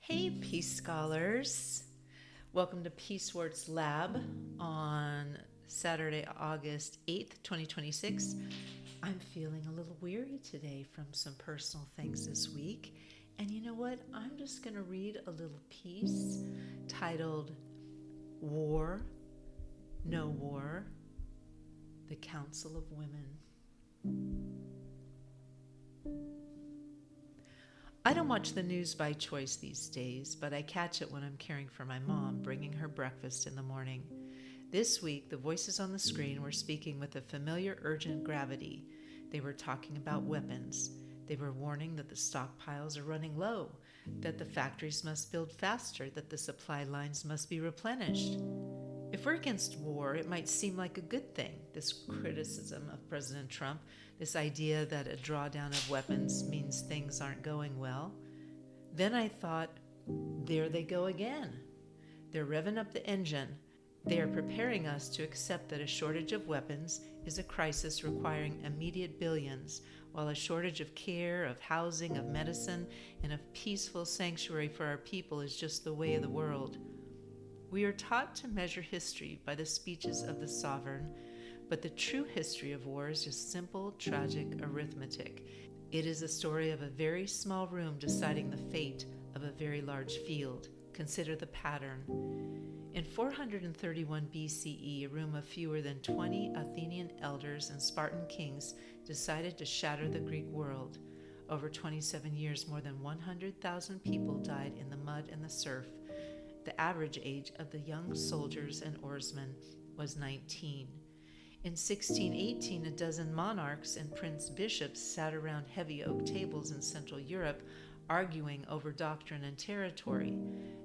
Hey, Peace Scholars. Welcome to Peacewarts Lab on Saturday, August 8th, 2026. I'm feeling a little weary today from some personal things this week. And you know what? I'm just going to read a little piece titled War, No War, the Council of Women. I don't watch the news by choice these days, but I catch it when I'm caring for my mom, bringing her breakfast in the morning. This week, the voices on the screen were speaking with a familiar urgent gravity. They were talking about weapons. They were warning that the stockpiles are running low, that the factories must build faster, that the supply lines must be replenished. If we're against war, it might seem like a good thing, this criticism of President Trump, this idea that a drawdown of weapons means things aren't going well. Then I thought, there they go again. They're revving up the engine. They are preparing us to accept that a shortage of weapons is a crisis requiring immediate billions, while a shortage of care, of housing, of medicine, and of peaceful sanctuary for our people is just the way of the world. We are taught to measure history by the speeches of the sovereign, but the true history of war is just simple, tragic arithmetic. It is a story of a very small room deciding the fate of a very large field. Consider the pattern. In 431 BCE, a room of fewer than 20 Athenian elders and Spartan kings decided to shatter the Greek world. Over 27 years, more than 100,000 people died in the mud and the surf. The average age of the young soldiers and oarsmen was 19. In 1618, a dozen monarchs and prince bishops sat around heavy oak tables in Central Europe, arguing over doctrine and territory.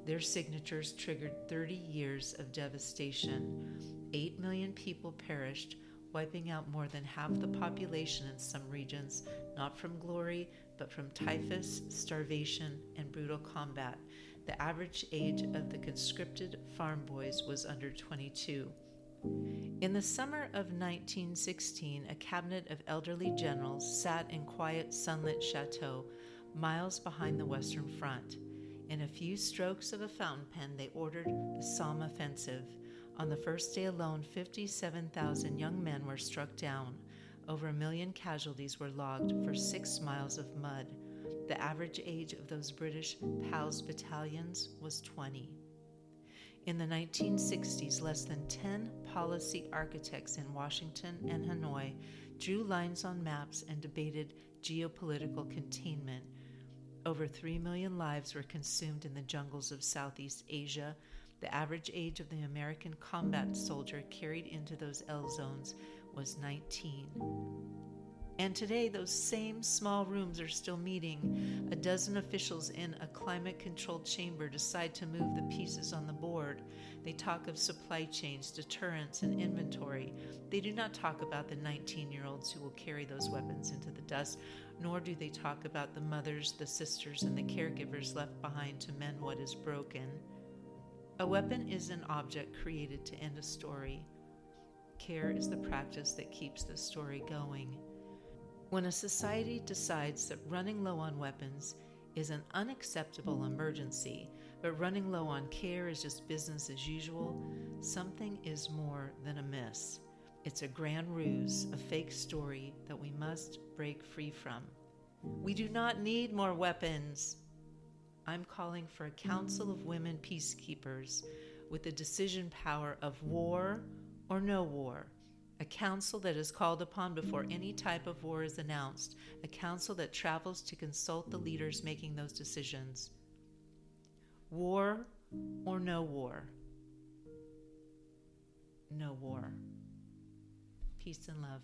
Their signatures triggered 30 years of devastation. 8 million people perished, wiping out more than half the population in some regions, not from glory, but from typhus, starvation, and brutal combat. The average age of the conscripted farm boys was under 22. In the summer of 1916, a cabinet of elderly generals sat in quiet, sunlit chateau, miles behind the Western Front. In a few strokes of a fountain pen, they ordered the Somme offensive. On the first day alone, 57,000 young men were struck down. Over 1 million casualties were logged for 6 miles of mud. The average age of those British PALS battalions was 20. In the 1960s, less than 10 policy architects in Washington and Hanoi drew lines on maps and debated geopolitical containment. Over 3 million lives were consumed in the jungles of Southeast Asia. The average age of the American combat soldier carried into those L zones was 19. And today, those same small rooms are still meeting. A dozen officials in a climate-controlled chamber decide to move the pieces on the board. They talk of supply chains, deterrence, and inventory. They do not talk about the 19-year-olds who will carry those weapons into the dust, nor do they talk about the mothers, the sisters, and the caregivers left behind to mend what is broken. A weapon is an object created to end a story. Care is the practice that keeps the story going. When a society decides that running low on weapons is an unacceptable emergency, but running low on care is just business as usual, something is more than amiss. It's a grand ruse, a fake story that we must break free from. We do not need more weapons. I'm calling for a council of women peacekeepers with the decision power of war or no war. A council that is called upon before any type of war is announced. A council that travels to consult the leaders making those decisions. War or no war? No war. Peace and love.